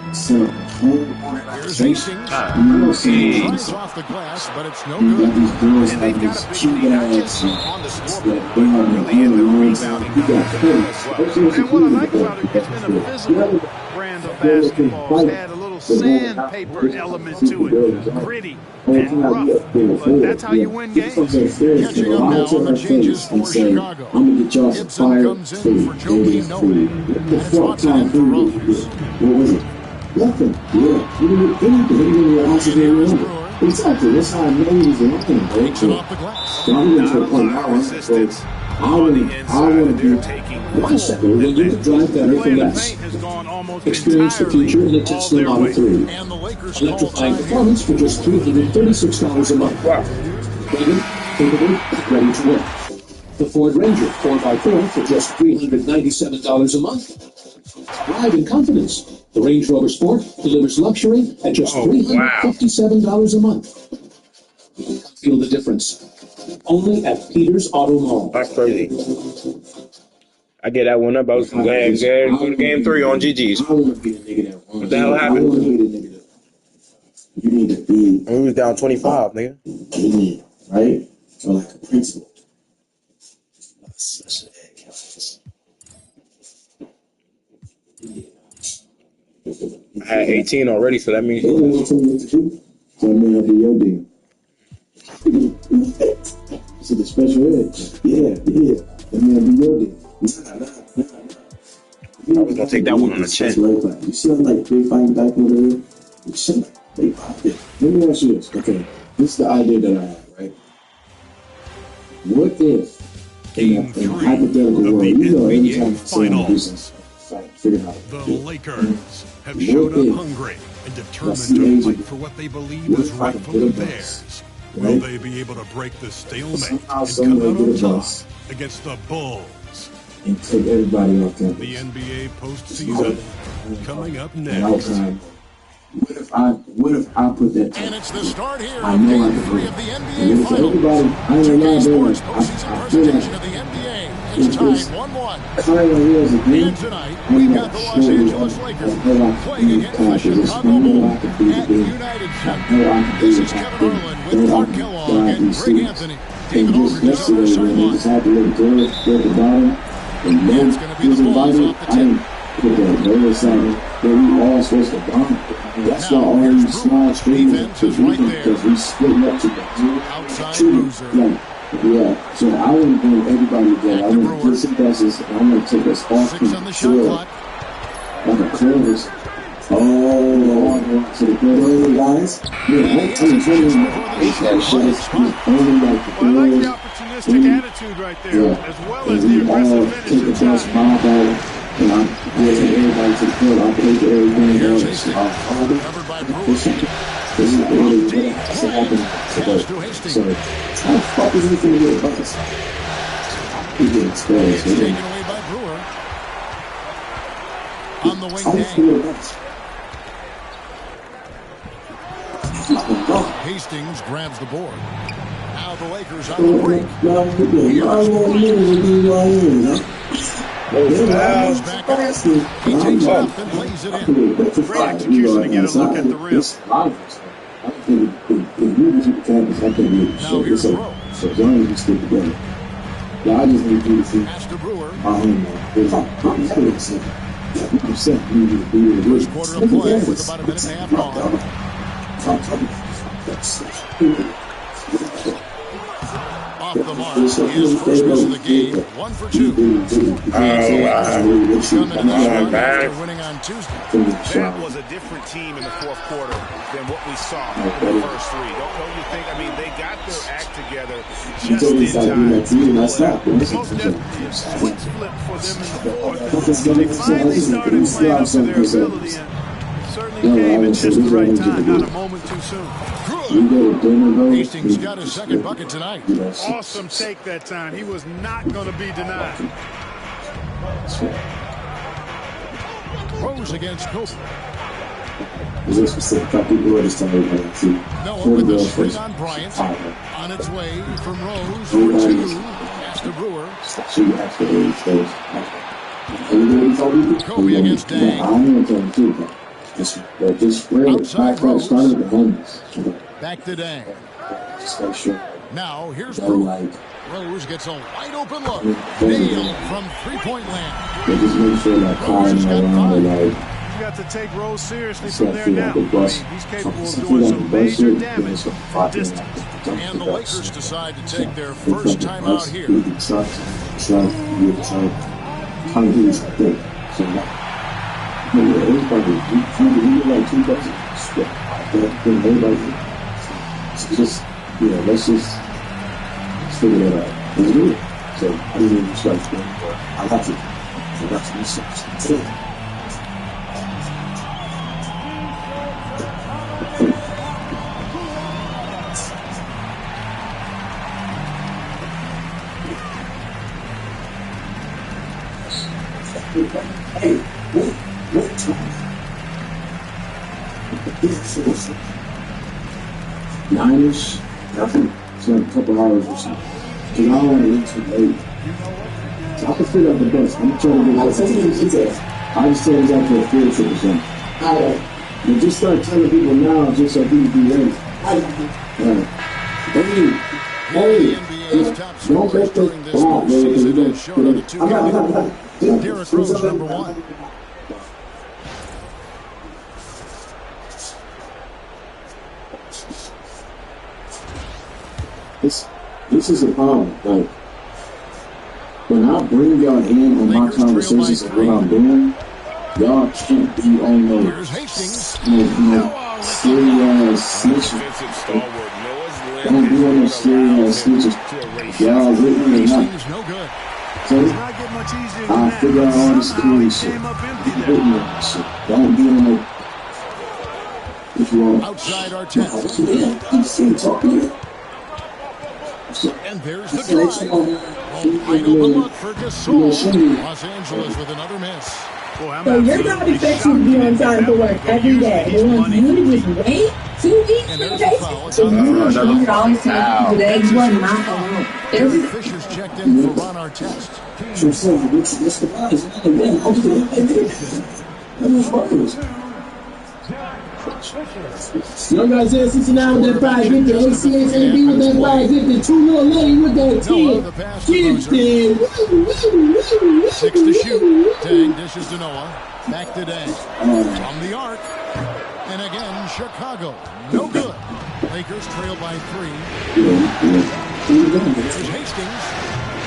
Here's Hastings. Tries off the glass, but it's no good. And they've got a big lead, not just on the scoreboard, but really in the rebounding numbers as well. And what I like about it, it's been a physical brand of basketball. It's had a little sandpaper element to it, gritty and rough. But that's how you win games. Catching up now on the changes for Chicago. Gibson comes in for Joakim Noah. And it's Watson in for Rose. What was it? Nothing. Yeah. You didn't do anything. You didn't realize it anymore. Exactly. That's how I know he's nothing. Takes it off the glass. So I'm going to apply resistance. I want to do 1 second. We're going to do the drive better for less. Experience the future in a Tesla Model 3. Electrifying performance for just $336 a month. Wow. Ready, capable, ready to work. The Ford Ranger 4x4 for just $397 a month. Ride in confidence. The Range Rover Sport delivers luxury at just $357 a month. Feel the difference. Only at Peters Auto Mall. That's crazy. I get that one up. I was glad to go to game 3 on GG's. What the hell happened? You need to be. We was down 25, nigga. Right? Or like a principal. I had 18 already, so that means. So that may not be your deal. See the special ed? Yeah. That may not be your deal. I was gonna take that one on the chin. You see how like they fighting back over there? You see like they popped it. Let me ask you this. Okay, this is the idea that I have, right? What if in a hypothetical world, you know, anytime I say I'm doing something, figure out the Lakers have showed up hungry and determined to fight for what they believe is rightfully theirs. Will they be able to break the stalemate and come out on top against the Bulls? And take everybody off campus. The NBA postseason coming up next. What if I put that And it's the start here I of know I Game can 3 do of the it. NBA And Finals. everybody, I ain't 2K lying, Sports I postseason feel presentation like of the NBA. It's tied 1-1. And tonight, we've got the Los Angeles Lakers playing against the Chicago Bulls at United Center. This is Kevin Harlan with Clark Kellogg and Greg Anthony taking over just on the sideline. It's going to be the Bulls off the tip. Put that very excited. But we all supposed to bomb. That's why all these small screens defense is right there. Because we split up to the Outside Bruiser. Yeah, so I want to bring everybody together. I want to get some passes, and I'm going to take us off 6 on the shot clock. Like a Clovis. Oh, to the good guys. Yeah, I'm 20 only like the Well, I like the opportunistic attitude right there, as well as the aggressive finish inside. And I take everybody to the field. I play to everything. Here's Hastings. Covered by Brewer. Pass to Hastings. How the fuck is he going to get buckets? He's getting exposed. Taken away by Brewer. On the wing, Dang. Hastings grabs the board. Now the Lakers on the break. He takes off and lays it in. Great execution to get a look at the rim. Now here's Rowe. So as long as you stick together. I just need you to see. Pass to Brewer. First quarter of play with about a minute and a half off the mark. His first miss of the game. 1 for 2. Winning on Tuesday. That was a different team in the fourth quarter than what we saw in the first three. Don't you think? I mean, they got their act together just in time. Most definitely a switch flip for them in the fourth. They finally started playing up to their ability and certainly came at just the right time, not a moment too soon. Hastings got his second bucket tonight. Awesome take that time. He was not going to be denied. Rose against Kobe. Noah with the swing on Bryant. On its way from Rose for 2. Pass to Brewer. Kobe against Dang. Outside Rose. Back to Dang. Now here's Brewer. Rose gets a wide open look. Nailed from three-point land. Rose got 5. You got to take Rose seriously from there now. I mean, he's capable of doing some major damage from distance. And the Lakers decide to take their first time out here. Let's figure that out. Let's do it. So I didn't even start playing, but I got to. So that's research. Hey, what time? 9-ish, nothing. It's like a couple hours or something. Because I don't want to leave too late. So I can fit up the bus. I'm trying to get I just said it's after a field trip or something. But just start telling people now just so people be ready. Don't bet the ball, man. Derrick Rose, number 1. This is a problem. Like, when I bring y'all in on my conversations of what I'm doing, y'all can't be on no scary ass snitches. Don't be on no scary ass snitches. Y'all with me or not. So I figure out all the scary shit. With me on that shit. Don't be on no. If you want. Outside our tent. And there's the drive. Wide open look for Gasol. Los Angeles with another miss. So your job is to be on time for work every day. They want you to just wait 2 weeks for Jason. So you always tell the eggs were not alone. Fisher's checked in for Ron Artest. Young guys here, 69 with that 550, ACSAB with that 550, 2 little lady with that 10. 6 to shoot. Dang dishes to Noah. Back to Dang. From the arc. And again, Chicago. No good. Lakers trail by 3. There's Hastings.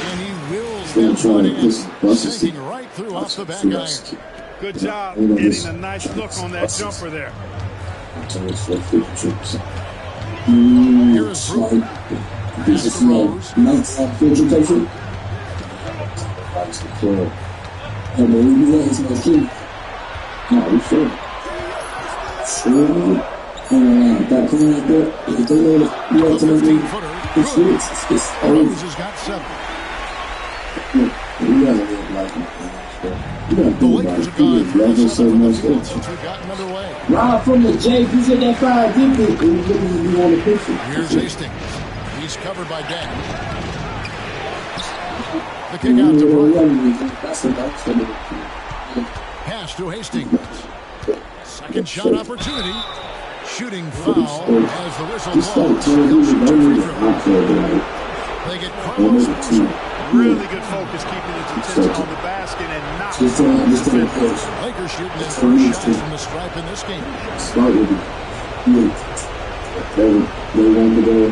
And he wills them putting it. Sinking right through off the back iron. Good job getting a nice look on that jumper there. Here is Brewer. Pass to Rose. That corner like that, if they know that you have to make it's Rose has got 7. You gotta live like it. You gotta The think Lakers about have it. gone You 3 love of it 7 so from the much field that since we've gotten underway. Rob from the J, you said that fire addicted, and you looking to be on the picture. Here's Hastings. He's covered by Dan. The kick out to Bryant. Pass to Hastings. Second shot opportunity. Shooting foul as the whistle blows. He'll shoot 2 free throws. They get Carlos Boozer. Really good focus, keeping his attention on the basket and not on the defense. Lakers shooting their first shot from the stripe in this game. Start with it. They want to go.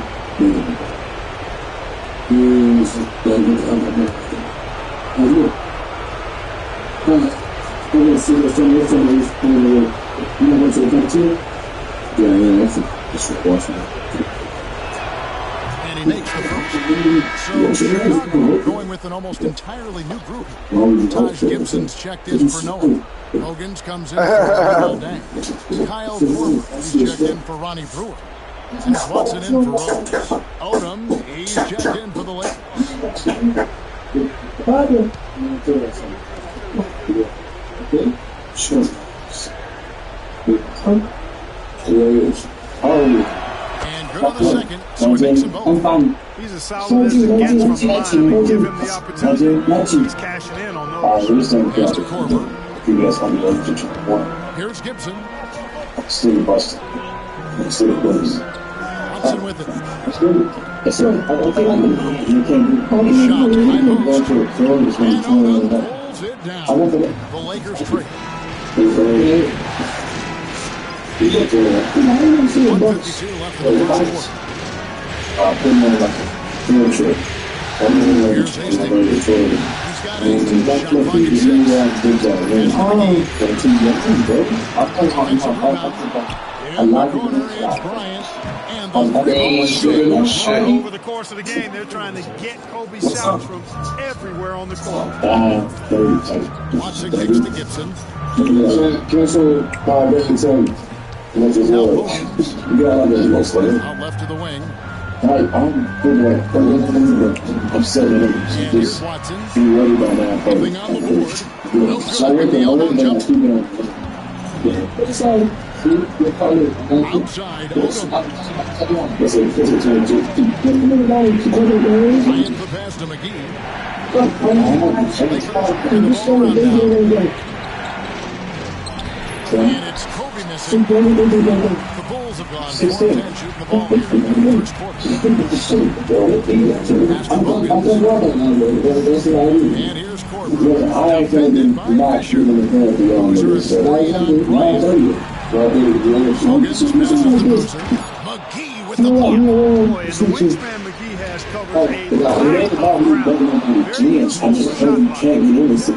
Here's the I'm going to see what's on your phone. You know what's in the too? Yeah, that's a Washington. And he makes the first. So Chicago going with an almost entirely new group. Taj Gibson's checked in for Noah. Hogan's comes in for Daniel Dang. Kyle Korver is checked in for Ronnie Brewer. And Watson in for Rose. Odom, he's checked in for the Lakers. Sure. And good on the second, so he makes them both. He's as solid as it gets from the line. I mean, give him the opportunity. He's cashing in on those. Pass to Korver. Here's Gibson. Still busted. Still close. Watson with it. Yes, sir. Shot, high post. And Odom pulls it down. The Lakers trade. 1:52 left in the first quarter. Here's Hastings. He's got 18. Shot clock at 6. In the corner, it's Bryant. And the Over the course of the game, they're trying to get Kobe shots from everywhere on the court. Watson kicks to Gibson. Cancel Now Hogan's out left to the wing. I'm setting up. And here's Watson. Be ready by now. Nothing on the board. No good with the elbow jump. Outside, Odom. Bryant the pass to McGee. And the ball run down. And it's Kobe missing. The Bulls have gone 4-10 shooting the ball here in the first quarter. Pass to Hogan. And here's Korver. Defended by Fisher. Boozer is 3 on Bryant. Hogan's passes to Boozer. McGee with the block. Boy, and the wingspan McGee has covered a lot of ground. Very useful shot block. Let's go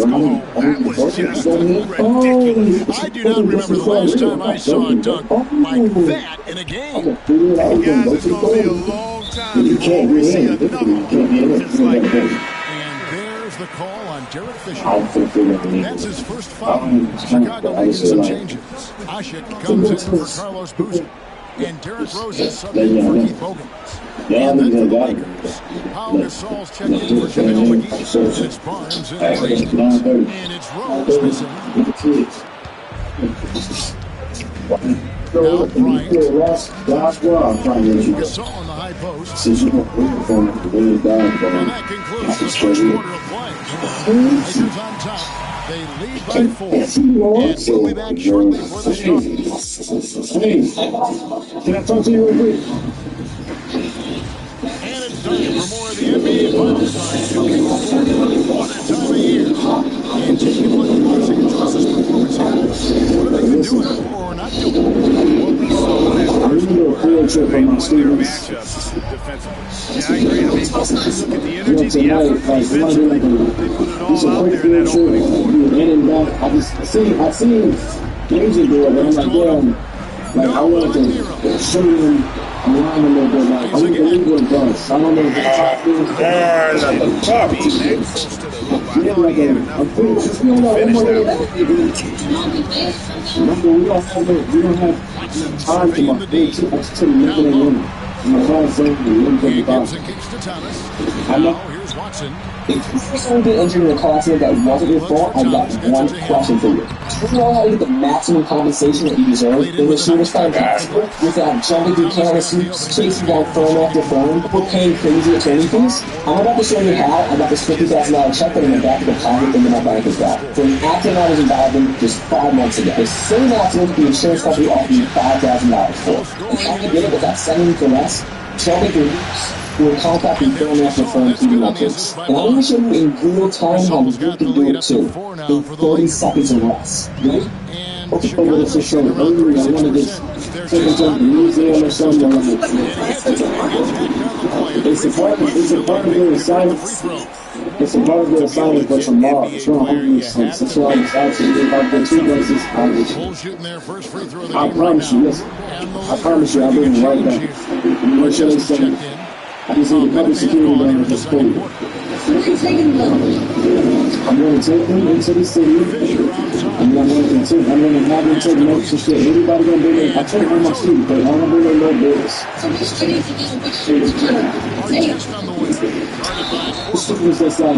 home. That was just ridiculous. I do not remember the last time I saw a dunk like that in a game. Guys, it's going to be a long time before we see another one just like that. And there's the call on Derek Fisher. That's his first foul. Chicago making some changes. Ashik comes in for Carlos Boozer. And Derek Rose is subbing for Keith Bogans. And then for the Lakers, Pau Gasol's checked in for JaVale McGee. And it's Barnes in for Hastings. And it's Rose missing. Now Bryant. Gasol on the high post. And that concludes the first quarter of play. Lakers on top. They lead by 4. And we'll be back shortly for the start. Hey, can I talk to you real quick? And it's time for more of the NBA Finals on 2K24. One time a year. And take a look at watching Josh's performance here. What have they been doing or not doing? What we saw last first quarter, they won their matchups defensively. Yeah, I agree. I mean, look at the energy, the effort defensively. They put it all out there in that opening quarter. I've seen games ago, and I'm like, damn, like I want to show them around a little bit. Like, I want to leave with bus. I don't know if that's Darn at the top. Being that close to the I thought he had enough moves to finish that one. Remember, we don't have time to my big to make it a win. I know. Here's Watson. If you get injured in a car accident that wasn't your fault, I've got one question for you. Do you know how to get the maximum compensation that you deserve in the service time without jumping through countless hoops, chasing down firm after firm, or paying crazy attorney fees? I'm about to show you how I got this $50,000 check that in the back of the pocket into my bank account for an accident I was involved in just 5 months ago. The same accident the insurance company offered me $5,000 for. And how you did it without sending me for less? Jumping through hoops. We're contacting firm after firm keeping my case. And I'm going to show you in real time how you can do it too. In 30 seconds or less. Ready? Okay, but it's just so early. I want to just take a jump to museum or something. It's a part of their assignment. It's a part of their assignment for tomorrow. It's going to make sense. That's why it's actually if I get 2 verses, I promise you, listen. I promise you, I'll be right back. Make sure they say I just need a couple security guards at this point. I'm going to take them into the city. I'm going to have them take notes and shit. Everybody going to bring their, I told them on my street, but I'm going to bring their little bills. Was just like, I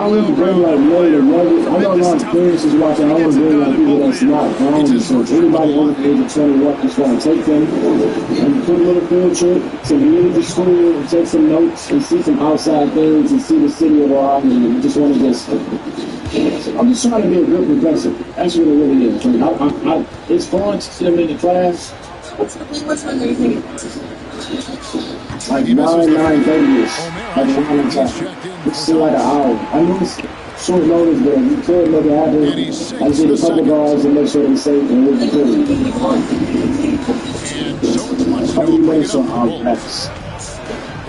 don't even bring like really the rugged. I know a lot of parents is watching. I don't want to bring like people that's not grown. So anybody under the age of 21 just want to take them and put a little field trip to visit the school and take some notes and see some outside things and see the city of our island. And just want to just, I'm just trying to be a good professor. That's what it really is. It's fun to sit in the class. What's one that you think? Like 9:30ish, like around the time. It's still like an hour. I know it's short notice, but you could make it happen. I just need a couple guards and make sure they're safe and we'll be good. How many minutes on our backs?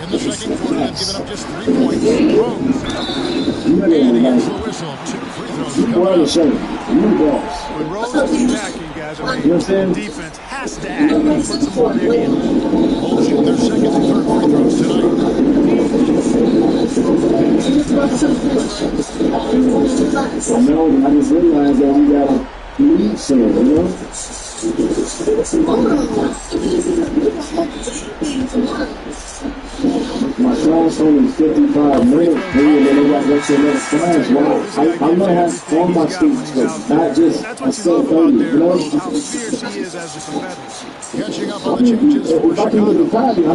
In the second quarter, they've given up just 3 points. Well, show you. Balls. When Rose is attacking, guys, I mean, You know what I'm saying? defense has to act. Put some more energy in. Both shooting their second and third free throws tonight. I know, I just realized that we got to lead soon, you know? My class only 55 minutes, and then I got what's in next class. Wow, I'm going to have all my students, but not just a set 30, you know? How fierce he is as a competitor. Catching up on the changes for Chicago. Joakim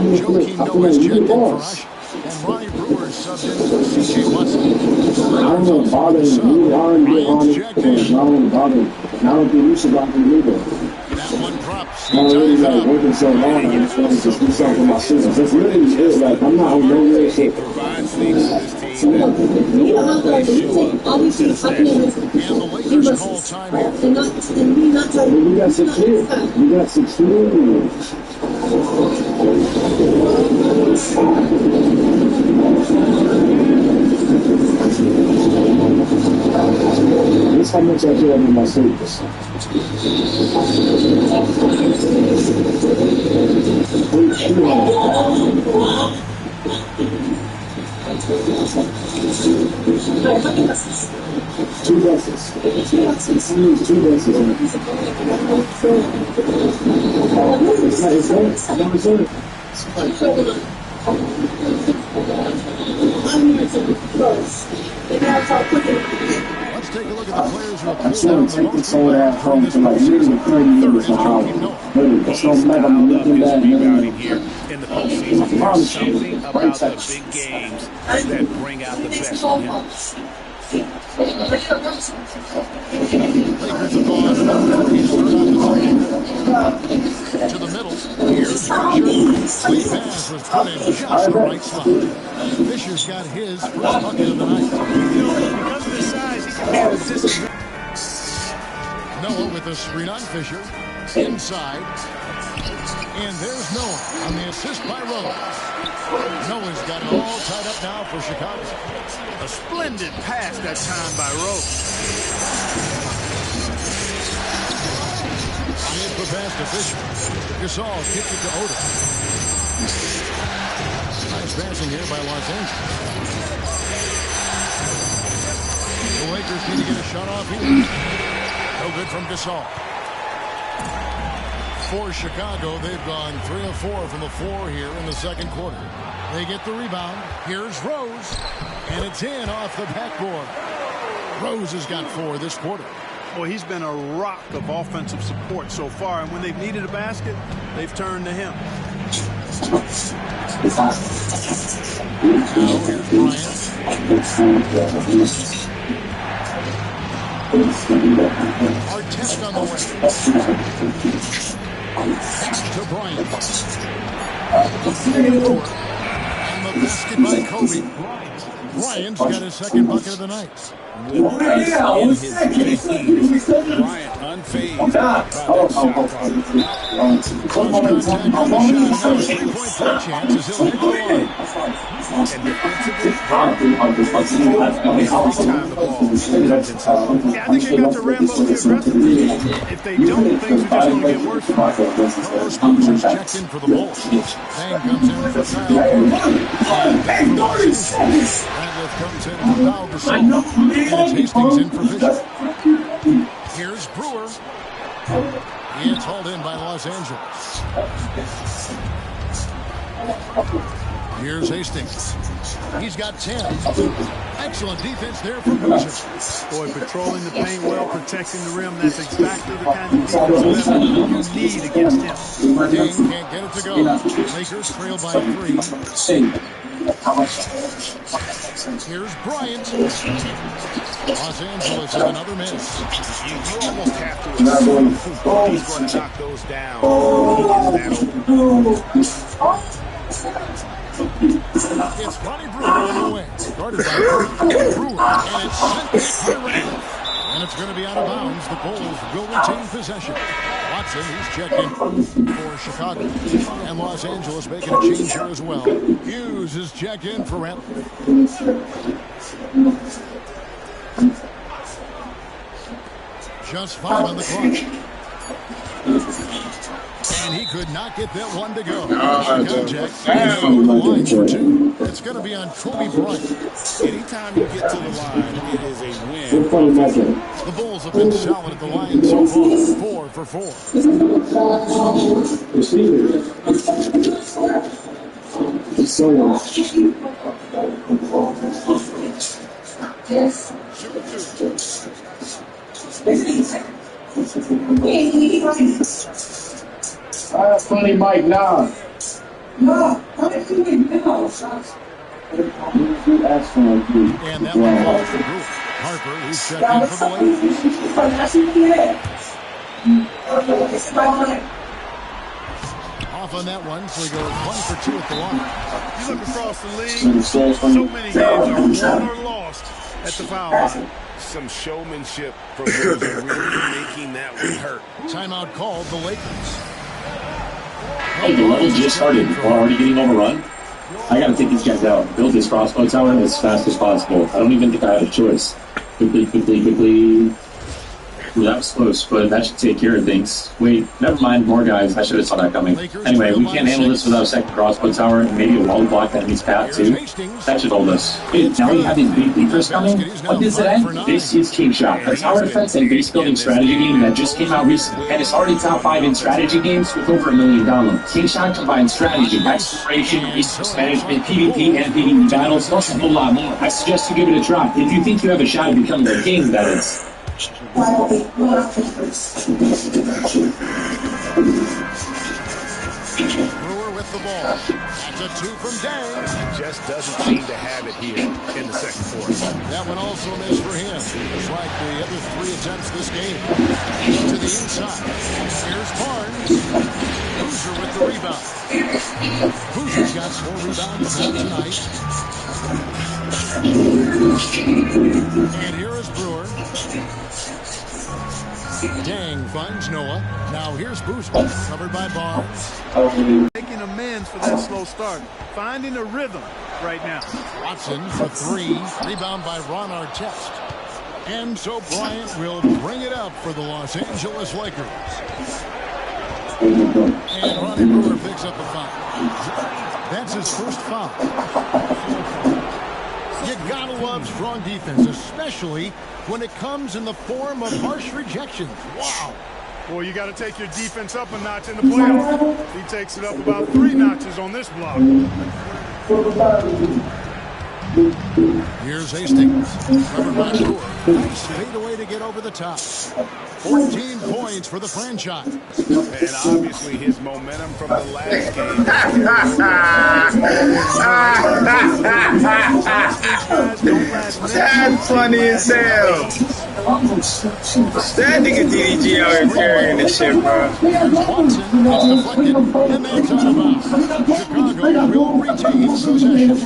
Noah's checked in for Rush. And Ronnie Brewer subbed in for C.J. Watson. I don't want to bother you. I don't get on it. I don't want to bother you. I don't think you should bother me either. That one drops. I'm really like working so hard. I just want to just do something for my students. That's really it. Like, I'm not on no real shit. Provides things to this team that And the Lakers call timeout. We got 6 years. We got 6 years. This is how much I care about my students. Two buses. Two buses. Let's take a look at the players who have I'm trying to take this whole ass home to like literally 30 minutes an hour. It's no matter I'm looking back. rebounding here in the postseason. Something about the big games that bring out the best in him. Lakers have gone to the middle. Here's Fisher. Lee pass was put in just the right slot. Fisher's got his first bucket of the night. Because of his size, he can be a disadvantage. Noah with the screen on Fisher. Inside. And there's Noah on the assist by Rose. Noah's got it all tied up now for Chicago. A splendid pass that time by Rose. Here's the pass to Fisher. Gasol kicks it to Oda. Nice passing here by Los Angeles. The Lakers need to get a shot off here. No good from Gasol. For Chicago, they've gone 3 of 4 from the floor here in the second quarter. They get the rebound. Here's Rose. And it's in off the backboard. Rose has got 4 this quarter. Well, he's been a rock of offensive support so far, and when they've needed a basket, they've turned to him. Now here's Bryant. Artest on the way. To Bryant. And the basket by Kobe. Bryant's got his second bucket of the night. Bryant unfazed by that shot clock. Three-point play chances. He'll hit the line. And defensively, every time the ball comes inside. Yeah, I think they got to ramp up the aggressiveness. If they don't, things are just going to get worse. Carlos Boozer's checked in for the Bulls. Bang comes in for Kyle. Radcliffe comes in for Pau Gasol. And it's Hastings in for Fisher. Here's Brewer. He is hauled in by Los Angeles. Here's Hastings. He's got 10. Excellent defense there from Boozer. Boy, patrolling the paint well, protecting the rim. That's exactly the kind of defensive effort you need against him. Dang can't get it to go. Lakers trail by 3. Here's Bryant. Los Angeles with another miss. You almost have to assume he's going to knock those down. He is that open. It's Ronnie Brewer on the way. Guarded by Brewer. And it's sent by Radcliffe. And it's going to be out of bounds. The Bulls will retain possession. Watson, he's checked in for Chicago. And Los Angeles making a change here as well. Hughes is checked in for Radcliffe. Just 5 on the clock. And he could not get that one to go. Contact. And go to the line for 2. It's going to be on Kobe Bryant. Anytime you get to the line, it is a win. The Bulls have been solid at the line so far. 4 for 4. Yes. Funny Mike, nah. No, I'm doing now. And that one falls for Brewer. Harper, who's checked in for the Lakers. Off on that one, so he goes 1 for 2 at the line. You look across the league, so many games are won or lost at the foul line. Some showmanship from Boozer, really making that one hurt. Timeout called the Lakers. Hey, the level just started. We're already getting overrun. I gotta take these guys out. Build this crossbow tower as fast as possible. I don't even think I have a choice. Quickly. Ooh, that was close, but that should take care of things. Wait, never mind, more guys. I should have saw that coming. Anyway, we can't handle this without a second crossbow tower and maybe a wall to block the enemy's path too. That should hold us. Wait, now we have these big leapers coming? What is it? This is King Shot, a tower defense and base building strategy game that just came out recently, and it's already top 5 in strategy games with over 1 million downloads. King Shot combines strategy, exploration, resource management, PvP, and PvE battles, plus a whole lot more. I suggest you give it a try. If you think you have a shot at becoming the king, that is. Brewer with the ball. That's a 2 from Dang. He just doesn't seem to have it here in the second quarter. That one also missed for him. Just like the other 3 attempts this game. To the inside. Here's Barnes. Boozer with the rebound. Boozer's got 4 rebounds now tonight. And here is Brewer. Dang finds Noah. Now here's Boozer. Covered by Barnes. Making amends for that slow start. Finding a rhythm right now. Watson for 3. Rebound by Ron Artest. And so Bryant will bring it up for the Los Angeles Lakers. And Ronnie Brewer picks up a foul. That's his first foul. You gotta love strong defense, especially when it comes in the form of harsh rejections. Wow. Well, you got to take your defense up a notch in the playoffs. He takes it up about 3 notches on this block. Here's Hastings. Covered by Brewer. Nice fadeaway to get over the top. 14 points for the franchise. And obviously his momentum from the last game. That's funny as hell. That nigga DDG out here carrying this shit, bro. Watson is deflected, and that's out of bounds. Chicago will retain possession.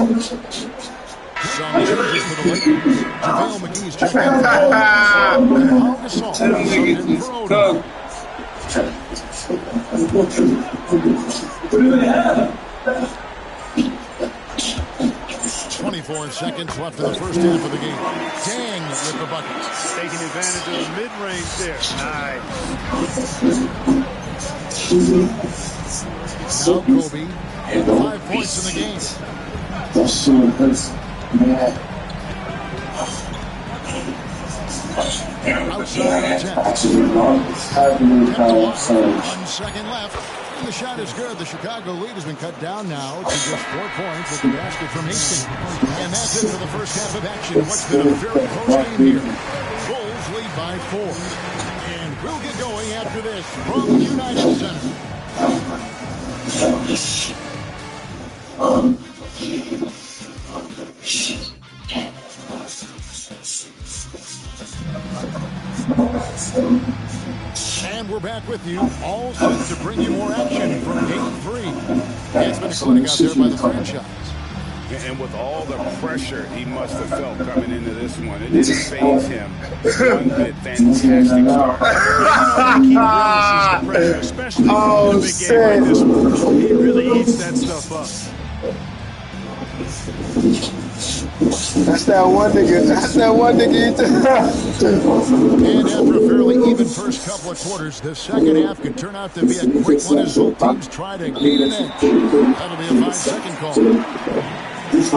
Some changes for the Lakers. JaVale McGee's checking out. Paul Gasol subbed in for Odom. 24 seconds left in the first half of the game. Dang with the bucket. Taking advantage of the mid-range there. Nice. Now Kobe. 5 points in the game. That's so impressive. Man. Outside the 10. 1 second left. And the shot is good. The Chicago lead has been cut down now to just 4 points with the basket from Hastings. And that's it for the first half of action. What's been a very close game here. Bulls lead by 4. And we'll get going after this from United Center. And we're back with you, all set to bring you more action from Game 3. It's been a clinic out there by the franchise. And with all the pressure he must have felt coming into this one, it didn't faze him one bit. Fantastic start. Especially in a big game like this one. He really eats that stuff up. That's that one nigga. That's that one nigga. And after a fairly even first couple of quarters, the second half could turn out to be a quick one as both teams try to gain an edge. That'll be a 5-second call. These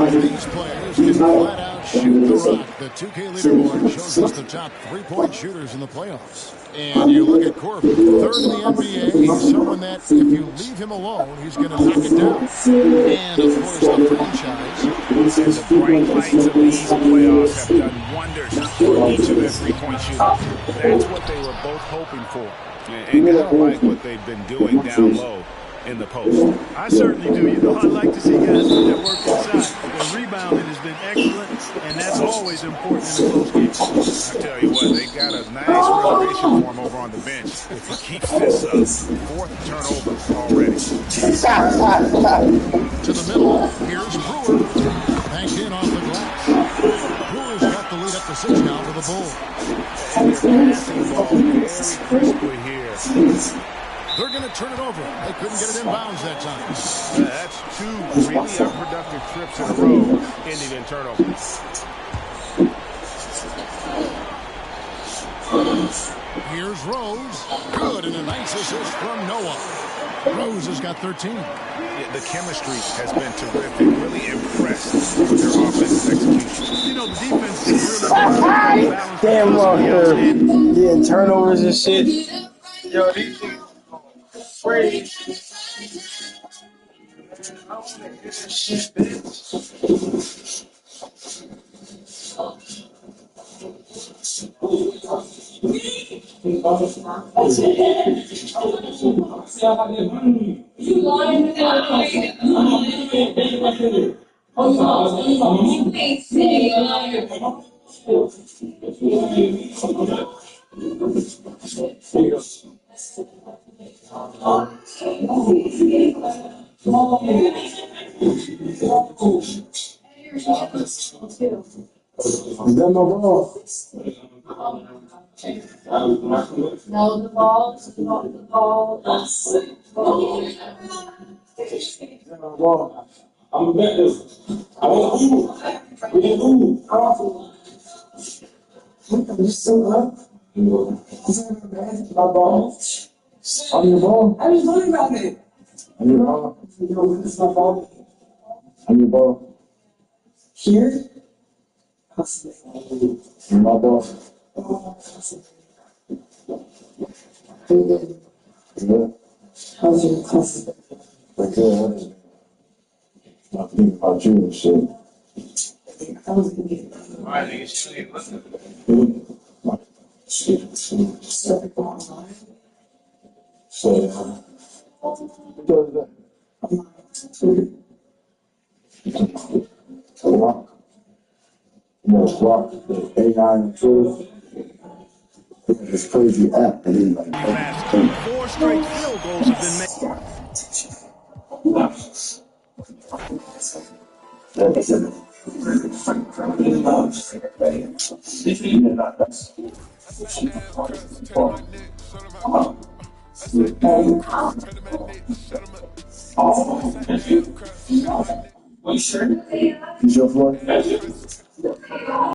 players can flat out shoot the rock. The 2K leaderboard shows us the top 3-point shooters in the playoffs. And you look at Corbin, third in the NBA. He's someone that, if you leave him alone, he's going to knock it down. And, of course, the franchise. And the bright lights of these playoffs have done wonders for each of their 3-point shooters. That's what they were both hoping for. And I don't like what they've been doing down low in the post. I certainly do. You know, I like to see guys that work inside. The rebounding has been excellent, and that's always important in a close game. I tell you what, they got a nice reservation for him over on the bench. If he keeps this up, 4th turnover already. To the middle, here's Brewer. Banked in off the glass. Brewer's got the lead up to 6 now for the Bulls. And they're passing the ball very crisply here. They're going to turn it over. They couldn't get it in bounds that time. That's 2 really unproductive trips in a row ending in turnovers. Here's Rose. Good, and a nice assist from Noah. Rose has got 13. The chemistry has been terrific. Really impressed with their offensive execution. You know, the defense is really balanced. Damn, yeah, turnovers and shit. Yo, these niggas crazy. You lying to that? You ain't saying a liar. Is that my ball? No, the ball. I'm a better. I want to move. We can move. You're so up. My ball. On your ball. I was wondering about it. On your ball. This is my ball. On your ball. Here? My boss. Yeah. How's your class? Like, yeah, I think about you and shit. I was gonna get Alright, nigga, shit ain't looking. started going live. So, who does that? Rock. You know, Rock, the AI and tools. This crazy app, and then like, 4 straight field goals have been made. that's it. You sure? Is your floor?